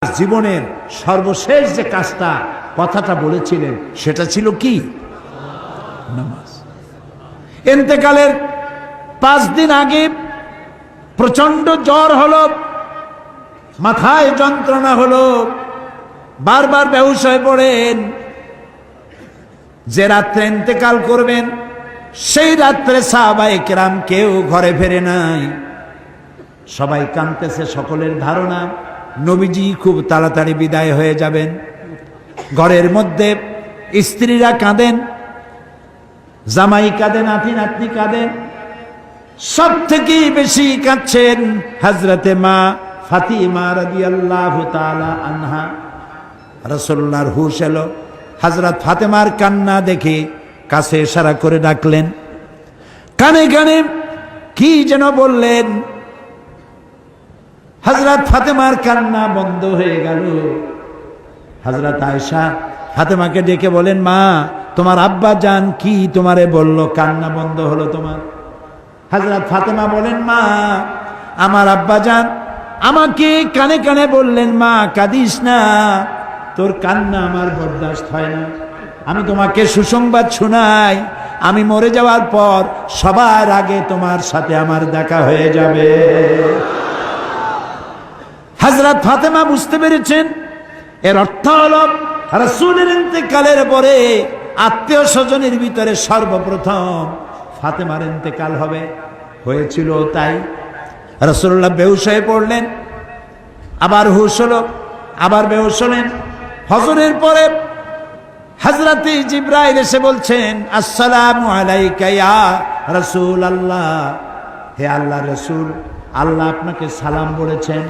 জীবনের সর্বশেষ যে কাজটা কথাটা বলেছিলেন সেটা ছিল কি? নামাজ। ইন্তেকালের 5 দিন আগে প্রচন্ড জ্বর হলো, মাথায় যন্ত্রণা হলো, বারবার বেহুশ হয়ে পড়েন। যে রাত্রে ইন্তেকাল করবেন সেই রাত্রে সাহাবায়ে কেরাম কেউ ঘরে ফেরে নাই, সবাই কাঁদতেছে। সকলের ধারণা নবীজি খুব তাড়াতাড়ি বিদায় হয়ে যাবেন। ঘরের মধ্যে স্ত্রীরা কাঁদেন, জামাই কাঁদেন, নাতি নাতনি কাঁদেন। সব থেকে বেশি কাঁদছেন হযরতে মা ফাতিমা রাদিয়াল্লাহু তাআলা আনহা। রাসূলুল্লাহর হুশ এলো, হযরত ফাতেমার কান্না দেখে কাছে ইশারা করে ডাকলেন, কানে কানে কি যেন বললেন। হযরত ফাতেমার কান্না বন্ধ হয়ে গেল। হযরত আয়েশা ফাতেমাকে ডেকে বলেন, মা তোমার আব্বা জান কি তোমারে বলল, কান্না বন্ধ হলো তোমার? হযরত ফাতেমা বলেন, মা আমার আব্বা জান আমাকে কানে কানে বললেন, মা কাঁদিস না, তোর কান্না আমার বরদাস্ত হয় না। আমি তোমাকে সুসংবাদ শোনাই, আমি মরে যাওয়ার পর সবার আগে তোমার সাথে আমার দেখা হয়ে যাবে। হযরত ফাতেমা বুঝতে পেরেছেন এর অর্থ হলো রাসূলের ইন্তেকালের পরে আত্মীয় স্বজনের ভিতরে সর্বপ্রথম ফাতেমার ইন্তেকাল হবে। হয়েছিল তাই। রাসূলুল্লাহ বেহুশ হয়ে পড়লেন, আবার হুশ হলো, আবার বেহুশ হলেন। ফজরের পরে হযরতে জিবরাইল এসে বলছেন, আসসালামু আলাইকা ইয়া রাসূলুল্লাহ, হে আল্লাহর রাসূল, আল্লাহ আপনাকে সালাম বলেছেন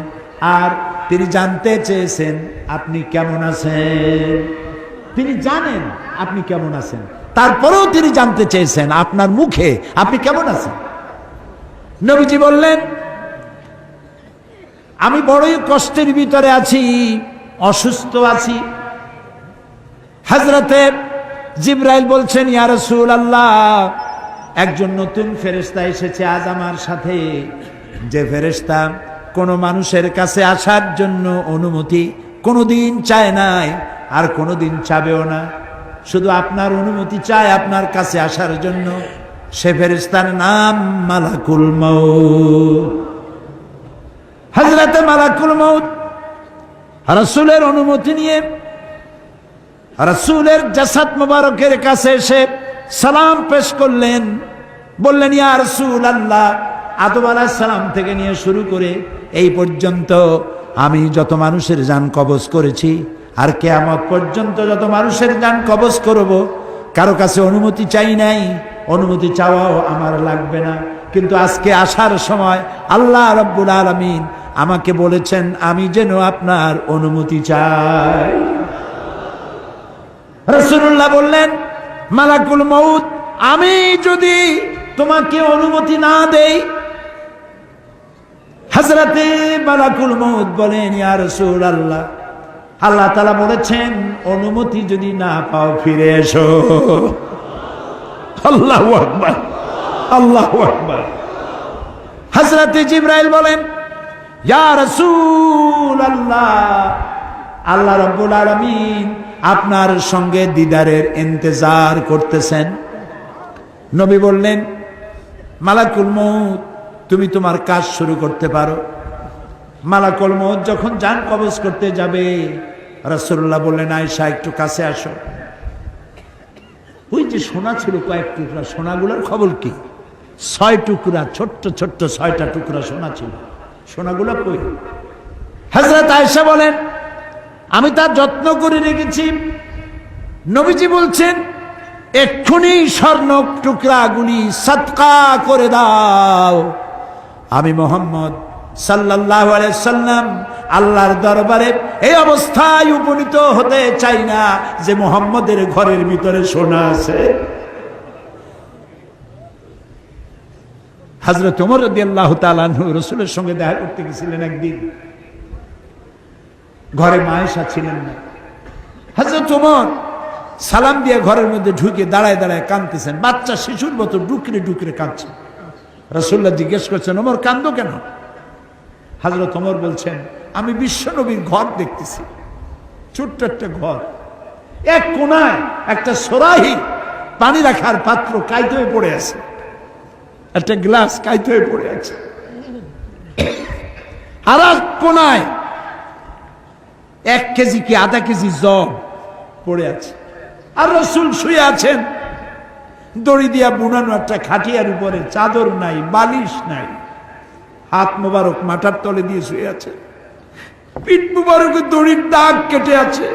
আর তিনি জানতে চেয়েছেন আপনি কেমন আছেন। তিনি জানেন আপনি কেমন আছেন, তারপরেও তিনি জানতে চেয়েছেন আপনার মুখে আপনি কেমন আছেন। নবীজি বললেন, আমি বড়ই কষ্টের ভিতরে আছি, অসুস্থ আছি। হযরতে জিবরাইল বলছেন, ইয়া রাসূলুল্লাহ, একজন নতুন ফেরেশতা এসেছে আজ আমার সাথে, যে ফেরেশতা কোনো মানুষের কাছে আসার জন্য অনুমতি কোনোদিন চায় নাই আর কোনোদিন চাবেও না, শুধু আপনার অনুমতি চায় আপনার কাছে আসার জন্য। সে ফেরেশতার নাম মালাকুল মউত। হযরতে মালাকুল মউত রাসূলের অনুমতি নিয়ে রাসূলের জাসাদ মোবারকের কাছে এসে সালাম পেশ করলেন। বললেন, ইয়া রাসূলুল্লাহ, আদম আলাইহিস সালাম থেকে নিয়ে শুরু করে এই পর্যন্ত আমি যত মানুষের জান কবজ করেছি আর কিয়ামত পর্যন্ত যত মানুষের জান কবজ করব, কারো কাছে অনুমতি চাই নাই, অনুমতি চাওয়াও আমার লাগবে না। কিন্তু আজকে আসার সময় আল্লাহ রাব্বুল আলামিন আমাকে বলেছেন আমি যেন আপনার অনুমতি চাই। রাসূলুল্লাহ বললেন, মালাকুল মউত, আমি যদি তোমাকে অনুমতি না দেই? হযরতে মালাকুল মউত বলেন, ইয়া রাসূলুল্লাহ, আল্লাহ তাআলা বলেছেন অনুমতি যদি না পাও ফিরে এসো। আল্লাহু আকবার, আল্লাহু আকবার। হযরতে জিবরাইল বলেন, ইয়া রাসূলুল্লাহ, আল্লাহ রাব্বুল আলামিন আপনার সঙ্গে দিদারের ইন্তজার করতেছেন। নবী বললেন, মালাকুল মউত, তুমি তোমার কাজ শুরু করতে পারো। মালাকুল মউত যখন জান কবজ করতে যাবে, রাসূলুল্লাহ বললেন, আয়েশা একটু কাছে আসো। ওই যে সোনা ছিল কয়েক টুকরা, সোনাগুলোর খবর কি? 6 টুকরা, ছোট্ট ছোট্ট 6টা টুকরা সোনা ছিল, সোনাগুলো কই? হযরত আয়েশা বলেন, আমি তার যত্ন করে রেখেছি। নবীজি বলছেন, এক্ষুনি স্বর্ণ টুকরাগুলি সদকা করে দাও। আমি মুহাম্মদ সাল্লাল্লাহু আলাইহি সাল্লাম আল্লাহর দরবারে এই অবস্থায় উপনীত হতে চাই না যে মুহাম্মদের ঘরের ভিতরে সোনা আছে। হযরত ওমর রাদিয়াল্লাহু তাআলা আনহু রাসূলের সঙ্গে দেখা করতে গেছিলেন একদিন। ঘরে মা আয়েশা ছিলেন না। হযরত ওমর সালাম দিয়ে ঘরের মধ্যে ঢুকে দাঁড়ায় দাঁড়ায় কাঁদতেছেন, বাচ্চা শিশুর মতো ডুকরে ডুকরে কাঁদছে। রাসূলুল্লাহ জিজ্ঞেস করছেন, ওমর কাঁদো কেন? হযরত ওমর বলছেন, আমি বিশ্বনবীর ঘর দেখতেছি, ছোট্ট একটা ঘর, এক কোনায় একটা সরাহি পানি রাখার পাত্র কাইতে হয়ে পড়ে আছে, একটা গ্লাস কাইতে হয়ে পড়ে আছে, আর এক কোনায় 1 কেজি কি আধা কেজি জব পড়ে আছে, আর রাসূল শুয়ে আছেন দড়ি দিয়া বুনানো একটা খাটিয়ার উপরে, চাদর নাই, বালিশ নাই, হাত মোবারক মাথার তলে দিয়ে শুয়ে আছে, পিঠ মোবারকে দড়ির দাগ কেটে আছে।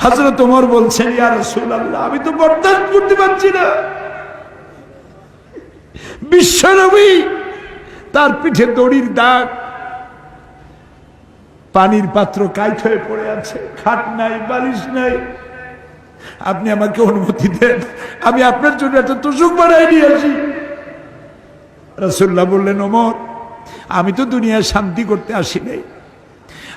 হযরত ওমর বলছেন, ইয়া রাসূলুল্লাহ, আমি তো বরদাস্ত করতে পারছি না, বিশ্বনবী তার পিঠে দড়ির দাগ, পানির পাত্র কাইত হয়ে পড়ে আছে, খাট নাই, বালিশ নাই, আপনি আমাকে অনুমতি দেন, আমি আপনার জন্য একটা তোষক বানাই নিয়ে আসি। রাসূলুল্লাহ বললেন, ওমর, আমি তো দুনিয়ায় শান্তি করতে আসি নাই,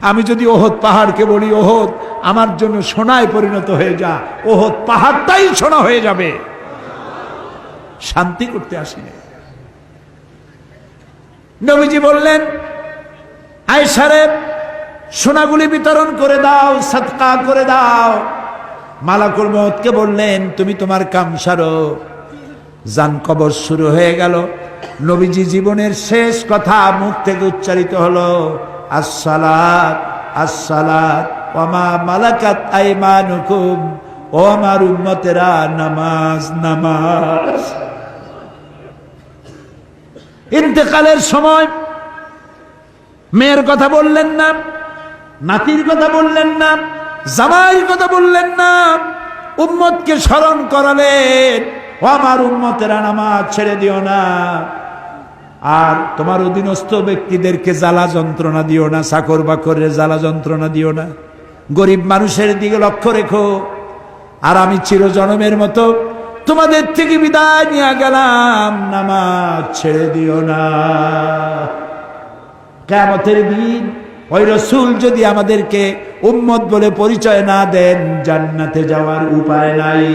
আমি যদি ওহদ পাহাড়কে বলি ওহদ আমার জন্য সোনায় পরিণত হয়ে যা, ওহদ পাহাড়টাই সোনা হয়ে যাবে, শান্তি করতে আসি নাই। নবীজি বললেন, আয়েশারে সোনাগুলি বিতরণ করে দাও, সাদকা করে দাও। মালাকুল মউতকে বললেন, তুমি তোমার কাম সারো। জান কবর শুরু হয়ে গেল। নবীজি জীবনের শেষ কথা মুখ থেকে উচ্চারিত হলো, আসসালাত আসসালাত ওয়া মা মালাকাত আইমানুকুম, ও আমার উম্মতেরা, নামাজ নামাজ। ইন্তেকালের সময় মেয়ের কথা বললেন না, নাতির কথা বললেন না, জামাইয়ের কথা বললেন না, উম্মতকে স্মরণ করালেন, ও আমার উম্মতেরা, নামাজ ছেড়ে দিও না, আর তোমার অধীনস্থ ব্যক্তিদেরকে জ্বালা যন্ত্রণা দিও না, চাকর বাকরের জ্বালা যন্ত্রণা দিও না, গরিব মানুষের দিকে লক্ষ্য রেখো। আর আমি চিরজনমের মতো তোমাদের থেকে বিদায় নিয়ে গেলাম, নামাজ ছেড়ে দিও না। কিয়ামতের দিন ওই রাসূল যদি আমাদেরকে উম্মত বলে পরিচয় না দেন, জান্নাতে যাওয়ার উপায় নাই।